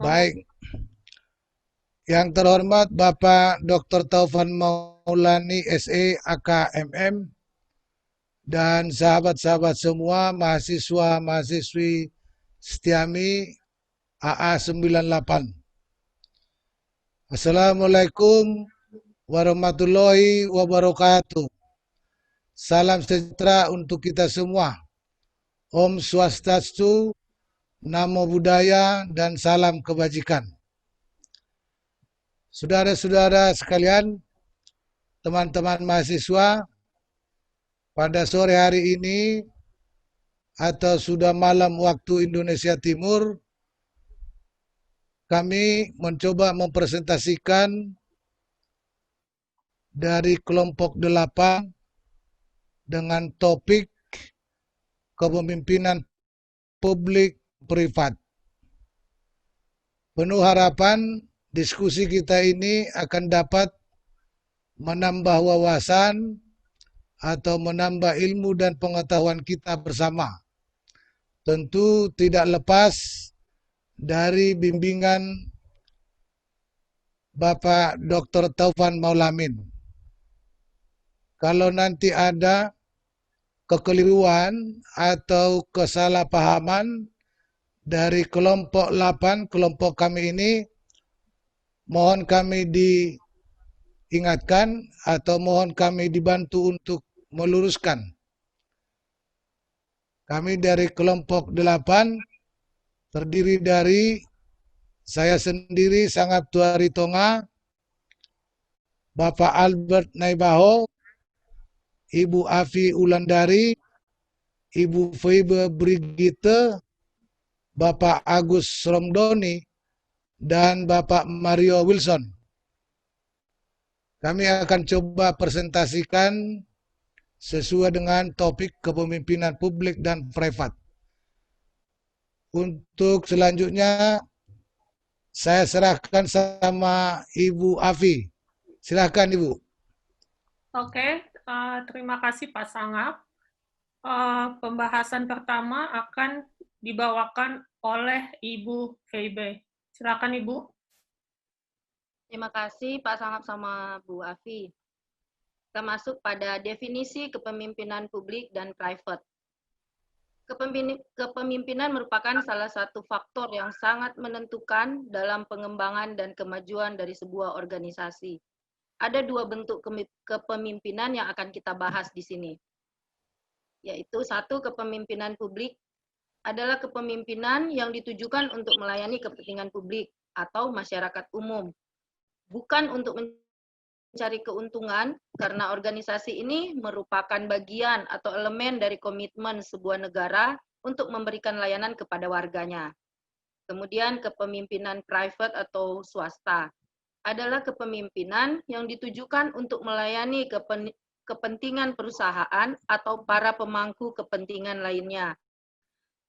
Baik, yang terhormat Bapak Dr. Taufan Maulani SE AKMM dan sahabat-sahabat semua mahasiswa-mahasiswi Setiami AA 98. Assalamualaikum warahmatullahi wabarakatuh. Salam sejahtera untuk kita semua. Om Swastiastu, Namo Buddhaya, dan salam kebajikan. Saudara-saudara sekalian, teman-teman mahasiswa, pada sore hari ini atau sudah malam waktu Indonesia Timur, kami mencoba mempresentasikan dari kelompok 8 dengan topik kepemimpinan publik privat. Penuh harapan diskusi kita ini akan dapat menambah wawasan atau menambah ilmu dan pengetahuan kita bersama. Tentu tidak lepas dari bimbingan Bapak Dr. Taufan Maulamin. Kalau nanti ada kekeliruan atau kesalahpahaman dari kelompok 8, kelompok kami ini, mohon kami diingatkan atau mohon kami dibantu untuk meluruskan. Kami dari kelompok 8 terdiri dari saya sendiri Sangat Tuari Tonga, Bapak Albert Naibaho, Ibu Afi Ulandari, Ibu Feibe Brigitte, Bapak Agus Romdoni, dan Bapak Mario Wilson. Kami akan coba presentasikan sesuai dengan topik kepemimpinan publik dan privat. Untuk selanjutnya, saya serahkan sama Ibu Afi. Silahkan Ibu. Oke, terima kasih Pak Sangap. Pembahasan pertama akan dibawakan oleh Ibu Feibe. Silakan Ibu. Terima kasih Pak Sangap sama Bu Afi. Kita masuk pada definisi kepemimpinan publik dan private. Kepemimpinan merupakan salah satu faktor yang sangat menentukan dalam pengembangan dan kemajuan dari sebuah organisasi. Ada dua bentuk kepemimpinan yang akan kita bahas di sini. Yaitu satu, kepemimpinan publik adalah kepemimpinan yang ditujukan untuk melayani kepentingan publik atau masyarakat umum. Bukan untuk mencari keuntungan, karena organisasi ini merupakan bagian atau elemen dari komitmen sebuah negara untuk memberikan layanan kepada warganya. Kemudian kepemimpinan private atau swasta adalah kepemimpinan yang ditujukan untuk melayani kepentingan perusahaan atau para pemangku kepentingan lainnya,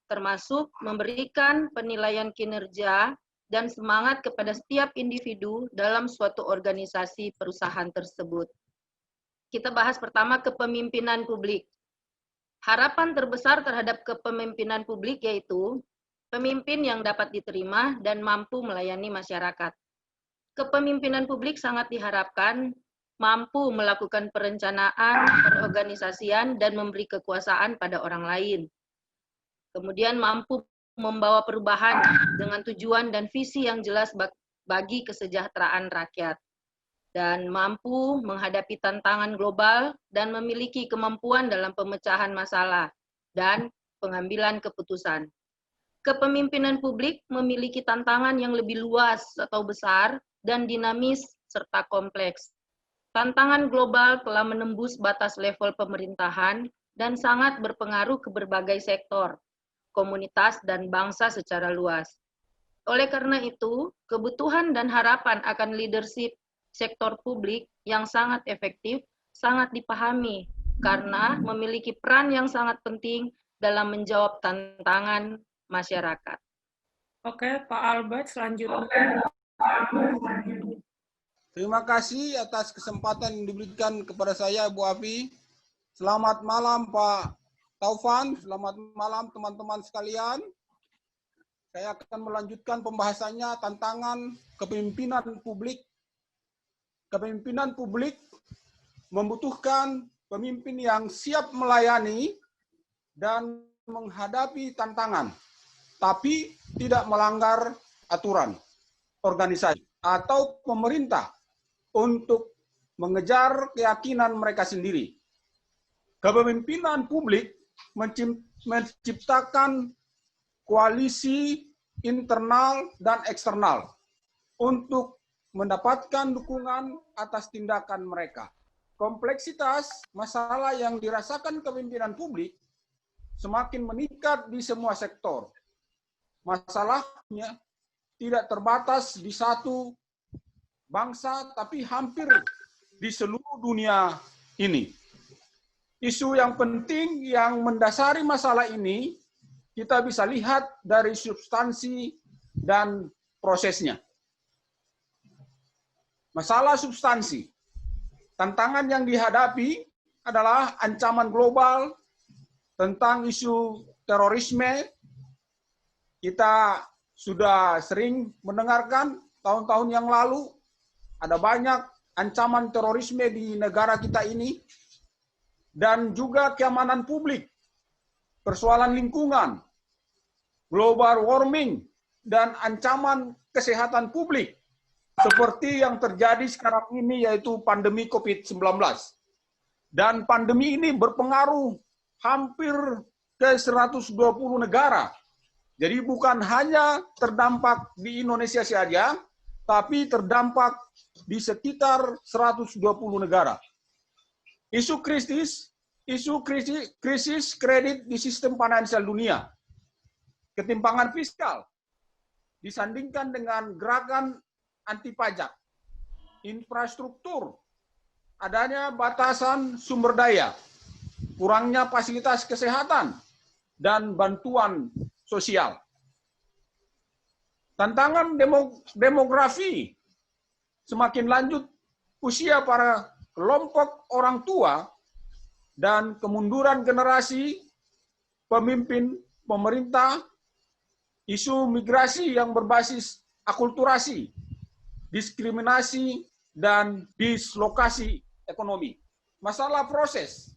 termasuk memberikan penilaian kinerja dan semangat kepada setiap individu dalam suatu organisasi perusahaan tersebut. Kita bahas pertama kepemimpinan publik. Harapan terbesar terhadap kepemimpinan publik yaitu pemimpin yang dapat diterima dan mampu melayani masyarakat. Kepemimpinan publik sangat diharapkan mampu melakukan perencanaan, perorganisasian, dan memberi kekuasaan pada orang lain. Kemudian mampu membawa perubahan dengan tujuan dan visi yang jelas bagi kesejahteraan rakyat, dan mampu menghadapi tantangan global dan memiliki kemampuan dalam pemecahan masalah dan pengambilan keputusan. Kepemimpinan publik memiliki tantangan yang lebih luas atau besar dan dinamis serta kompleks. Tantangan global telah menembus batas level pemerintahan dan sangat berpengaruh ke berbagai sektor, komunitas, dan bangsa secara luas. Oleh karena itu, kebutuhan dan harapan akan leadership sektor publik yang sangat efektif sangat dipahami karena memiliki peran yang sangat penting dalam menjawab tantangan masyarakat. Oke, Pak Albert, selanjutnya. Terima kasih atas kesempatan yang diberikan kepada saya, Bu Afi. Selamat malam, Pak Taufan. Selamat malam, teman-teman sekalian. Saya akan melanjutkan pembahasannya tantangan kepemimpinan publik. Kepemimpinan publik membutuhkan pemimpin yang siap melayani dan menghadapi tantangan, tapi tidak melanggar aturan organisasi atau pemerintah untuk mengejar keyakinan mereka sendiri. Kepemimpinan publik menciptakan koalisi internal dan eksternal untuk mendapatkan dukungan atas tindakan mereka. Kompleksitas masalah yang dirasakan kepemimpinan publik semakin meningkat di semua sektor. Masalahnya tidak terbatas di satu bangsa, tapi hampir di seluruh dunia ini. Isu yang penting yang mendasari masalah ini kita bisa lihat dari substansi dan prosesnya. Masalah substansi. Tantangan yang dihadapi adalah ancaman global tentang isu terorisme. Kita sudah sering mendengarkan tahun-tahun yang lalu ada banyak ancaman terorisme di negara kita ini, dan juga keamanan publik, persoalan lingkungan, global warming, dan ancaman kesehatan publik seperti yang terjadi sekarang ini, yaitu pandemi COVID-19. Dan pandemi ini berpengaruh hampir ke 120 negara. Jadi bukan hanya terdampak di Indonesia saja, tapi terdampak di sekitar 120 negara. Isu krisis kredit di sistem finansial dunia, ketimpangan fiskal, disandingkan dengan gerakan anti pajak, infrastruktur, adanya batasan sumber daya, kurangnya fasilitas kesehatan, dan bantuan sosial. Tantangan demografi, semakin lanjut usia para kelompok orang tua, dan kemunduran generasi pemimpin pemerintah, isu migrasi yang berbasis akulturasi, diskriminasi, dan dislokasi ekonomi. Masalah proses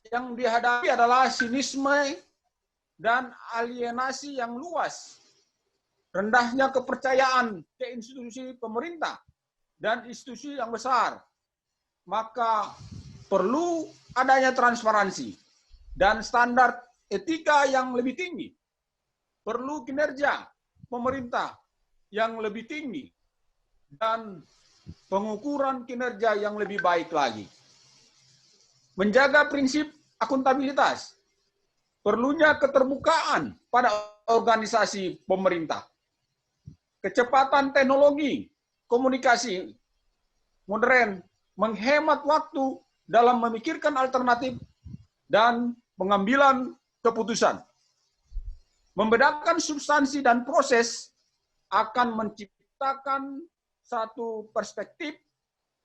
yang dihadapi adalah sinisme dan alienasi yang luas, rendahnya kepercayaan ke institusi pemerintah dan institusi yang besar. Maka perlu adanya transparansi dan standar etika yang lebih tinggi. Perlu kinerja pemerintah yang lebih tinggi dan pengukuran kinerja yang lebih baik lagi. Menjaga prinsip akuntabilitas, perlunya keterbukaan pada organisasi pemerintah. Kecepatan teknologi, komunikasi modern, menghemat waktu dalam memikirkan alternatif dan pengambilan keputusan. Membedakan substansi dan proses akan menciptakan satu perspektif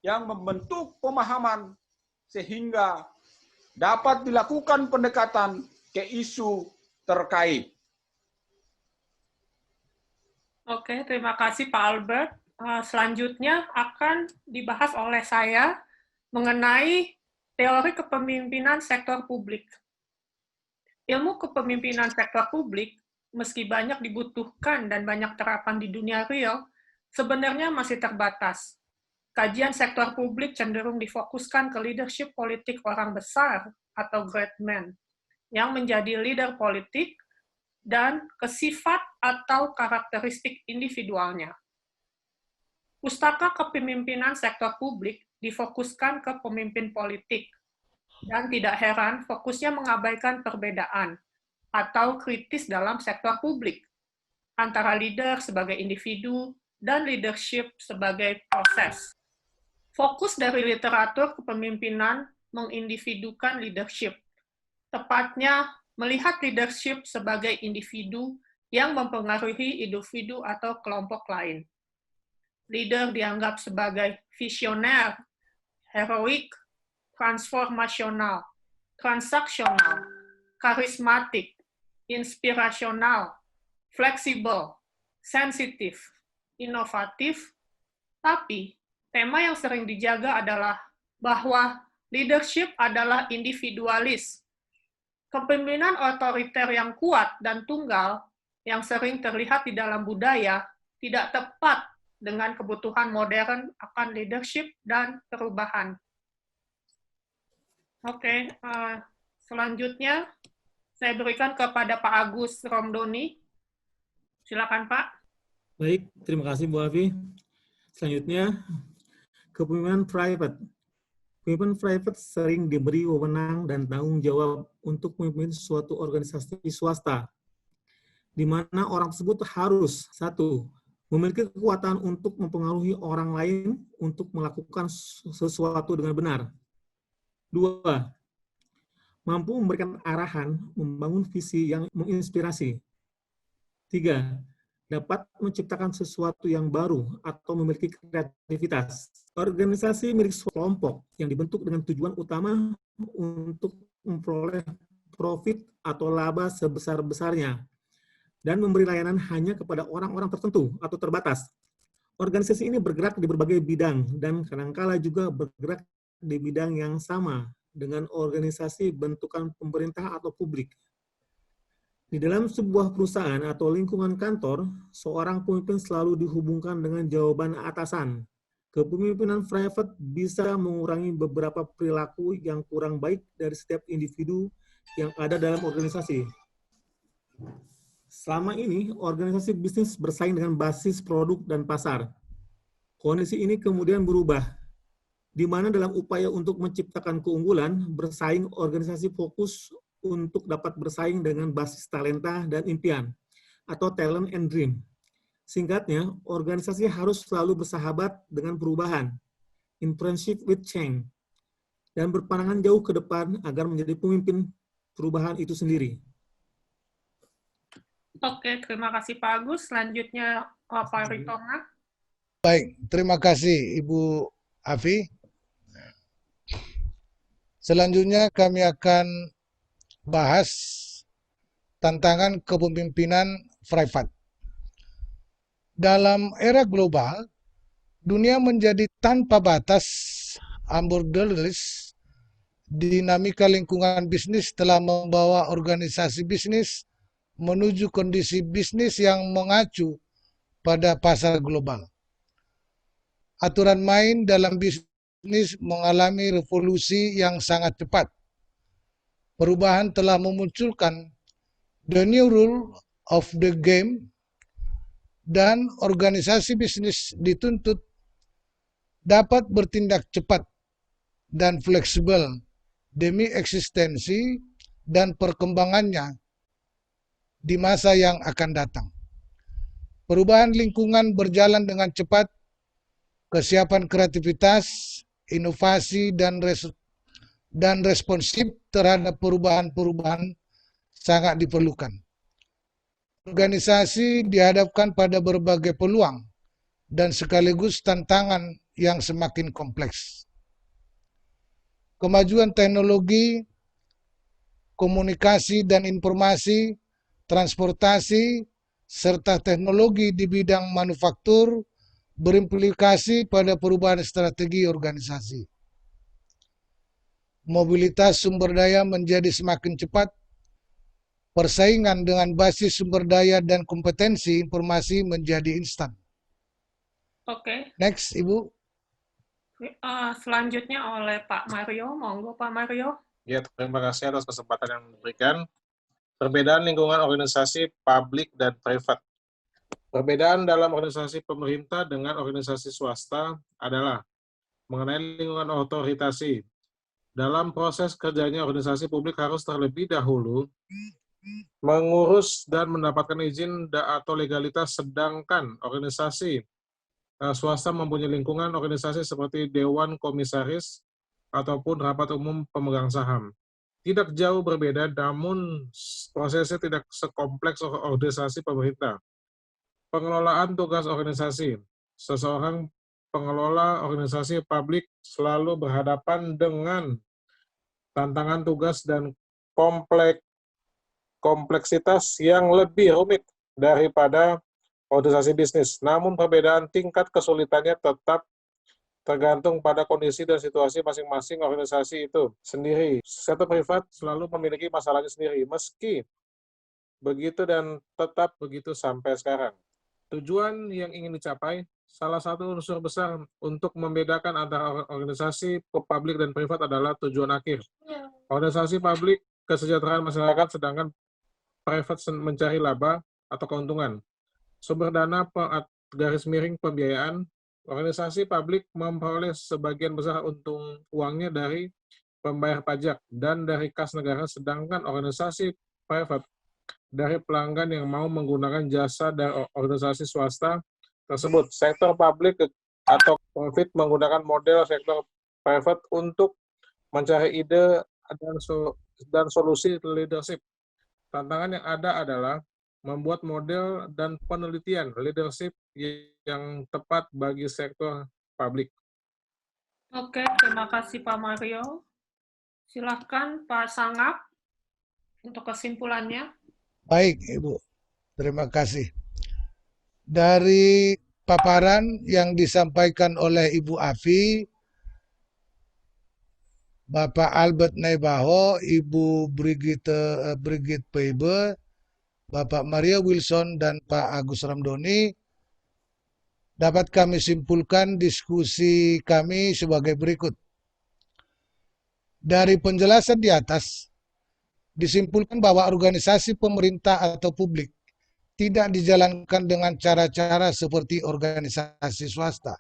yang membentuk pemahaman sehingga dapat dilakukan pendekatan ke isu terkait. Oke, terima kasih Pak Albert. Selanjutnya akan dibahas oleh saya mengenai teori kepemimpinan sektor publik. Ilmu kepemimpinan sektor publik, meski banyak dibutuhkan dan banyak terapan di dunia real, sebenarnya masih terbatas. Kajian sektor publik cenderung difokuskan ke leadership politik orang besar atau great men, yang menjadi leader politik dan ke sifat atau karakteristik individualnya. Pustaka kepemimpinan sektor publik difokuskan ke pemimpin politik, dan tidak heran fokusnya mengabaikan perbedaan atau kritis dalam sektor publik antara leader sebagai individu dan leadership sebagai proses. Fokus dari literatur kepemimpinan mengindividukan leadership, tepatnya melihat leadership sebagai individu yang mempengaruhi individu atau kelompok lain. Leader dianggap sebagai visioner, heroik, transformasional, transaksional, karismatik, inspirasional, fleksibel, sensitif, inovatif, tapi tema yang sering dijaga adalah bahwa leadership adalah individualis. Kepemimpinan otoriter yang kuat dan tunggal yang sering terlihat di dalam budaya tidak tepat dengan kebutuhan modern akan leadership dan perubahan. Oke, selanjutnya saya berikan kepada Pak Agus Romdoni. Silakan Pak. Baik, terima kasih Bu Afi. Selanjutnya, kepemimpinan private. Pemimpin private sering diberi wewenang dan tanggung jawab untuk memimpin suatu organisasi swasta, di mana orang tersebut harus, 1, memiliki kekuatan untuk mempengaruhi orang lain untuk melakukan sesuatu dengan benar. 2, mampu memberikan arahan, membangun visi yang menginspirasi. 3, dapat menciptakan sesuatu yang baru atau memiliki kreativitas. Organisasi milik kelompok yang dibentuk dengan tujuan utama untuk memperoleh profit atau laba sebesar-besarnya dan memberi layanan hanya kepada orang-orang tertentu atau terbatas. Organisasi ini bergerak di berbagai bidang dan kadangkala juga bergerak di bidang yang sama dengan organisasi bentukan pemerintah atau publik. Di dalam sebuah perusahaan atau lingkungan kantor, seorang pemimpin selalu dihubungkan dengan jawaban atasan. Kepemimpinan private bisa mengurangi beberapa perilaku yang kurang baik dari setiap individu yang ada dalam organisasi. Selama ini, organisasi bisnis bersaing dengan basis produk dan pasar. Kondisi ini kemudian berubah, di mana dalam upaya untuk menciptakan keunggulan, bersaing organisasi fokus untuk dapat bersaing dengan basis talenta dan impian, atau talent and dream. Singkatnya, organisasi harus selalu bersahabat dengan perubahan, in friendship with change, dan berpandangan jauh ke depan agar menjadi pemimpin perubahan itu sendiri. Oke, terima kasih Pak Agus. Selanjutnya Pak Ritonga. Baik, terima kasih Ibu Afi. Selanjutnya kami akan bahas tantangan kepemimpinan private. Dalam era global, dunia menjadi tanpa batas, borderless. Dinamika lingkungan bisnis telah membawa organisasi bisnis menuju kondisi bisnis yang mengacu pada pasar global. Aturan main dalam bisnis mengalami revolusi yang sangat cepat. Perubahan telah memunculkan the new rule of the game dan organisasi bisnis dituntut dapat bertindak cepat dan fleksibel demi eksistensi dan perkembangannya di masa yang akan datang. Perubahan lingkungan berjalan dengan cepat, kesiapan kreativitas, inovasi, dan responsif terhadap perubahan-perubahan sangat diperlukan. Organisasi dihadapkan pada berbagai peluang dan sekaligus tantangan yang semakin kompleks. Kemajuan teknologi, komunikasi dan informasi, transportasi, serta teknologi di bidang manufaktur berimplikasi pada perubahan strategi organisasi. Mobilitas sumber daya menjadi semakin cepat, persaingan dengan basis sumber daya dan kompetensi informasi menjadi instan. Oke. Next, Ibu. Selanjutnya oleh Pak Mario. Monggo Pak Mario. Ya, terima kasih atas kesempatan yang diberikan. Perbedaan lingkungan organisasi publik dan private. Perbedaan dalam organisasi pemerintah dengan organisasi swasta adalah mengenai lingkungan otoritasi. Dalam proses kerjanya organisasi publik harus terlebih dahulu mengurus dan mendapatkan izin atau legalitas, sedangkan organisasi swasta mempunyai lingkungan organisasi seperti dewan komisaris ataupun rapat umum pemegang saham. Tidak jauh berbeda, namun prosesnya tidak sekompleks organisasi pemerintah. Pengelolaan tugas organisasi. Seseorang pengelola organisasi publik selalu berhadapan dengan tantangan tugas dan kompleksitas yang lebih rumit daripada organisasi bisnis. Namun perbedaan tingkat kesulitannya tetap tergantung pada kondisi dan situasi masing-masing organisasi itu sendiri. Sektor privat selalu memiliki masalahnya sendiri, meski begitu dan tetap begitu sampai sekarang. Tujuan yang ingin dicapai, salah satu unsur besar untuk membedakan antara organisasi publik dan privat adalah tujuan akhir. Organisasi publik kesejahteraan masyarakat, sedangkan privat mencari laba atau keuntungan. Sumber dana garis miring pembiayaan, organisasi publik memperoleh sebagian besar untung uangnya dari pembayar pajak dan dari kas negara, sedangkan organisasi privat dari pelanggan yang mau menggunakan jasa dari organisasi swasta tersebut. Sektor publik atau profit menggunakan model sektor privat untuk mencari ide dan solusi leadership. Tantangan yang ada adalah membuat model dan penelitian leadership yang tepat bagi sektor publik. Oke, terima kasih Pak Mario. Silakan Pak Sangap untuk kesimpulannya. Baik, Ibu. Terima kasih. Dari paparan yang disampaikan oleh Ibu Afi, Bapak Albert Naibaho, Ibu Brigitte Peibe, Bapak Mario Wilson, dan Pak Agus Ramdoni, dapat kami simpulkan diskusi kami sebagai berikut. Dari penjelasan di atas, disimpulkan bahwa organisasi pemerintah atau publik tidak dijalankan dengan cara-cara seperti organisasi swasta.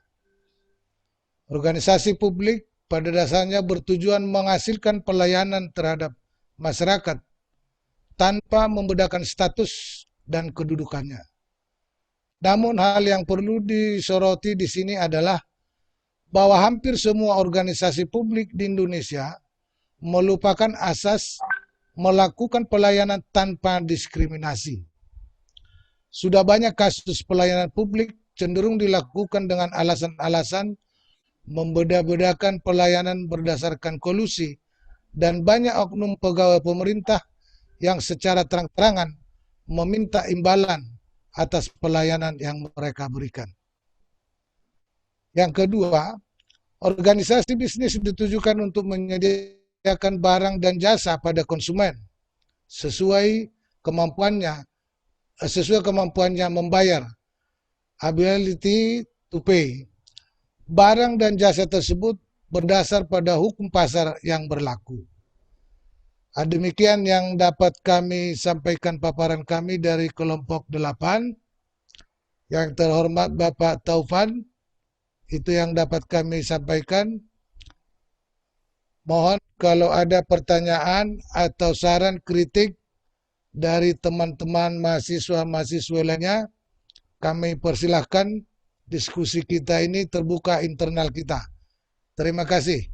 Organisasi publik pada dasarnya bertujuan menghasilkan pelayanan terhadap masyarakat tanpa membedakan status dan kedudukannya. Namun hal yang perlu disoroti di sini adalah bahwa hampir semua organisasi publik di Indonesia melupakan asas melakukan pelayanan tanpa diskriminasi. Sudah banyak kasus pelayanan publik cenderung dilakukan dengan alasan-alasan membeda-bedakan pelayanan berdasarkan kolusi, dan banyak oknum pegawai pemerintah yang secara terang-terangan meminta imbalan atas pelayanan yang mereka berikan. Yang kedua, organisasi bisnis ditujukan untuk menyediakan barang dan jasa pada konsumen sesuai kemampuannya membayar, ability to pay. Barang dan jasa tersebut berdasar pada hukum pasar yang berlaku. Demikian yang dapat kami sampaikan paparan kami dari kelompok 8. Yang terhormat Bapak Taufan, itu yang dapat kami sampaikan. Mohon kalau ada pertanyaan atau saran kritik dari teman-teman mahasiswa-mahasiswa lainnya, kami persilahkan. Diskusi kita ini terbuka internal kita. Terima kasih.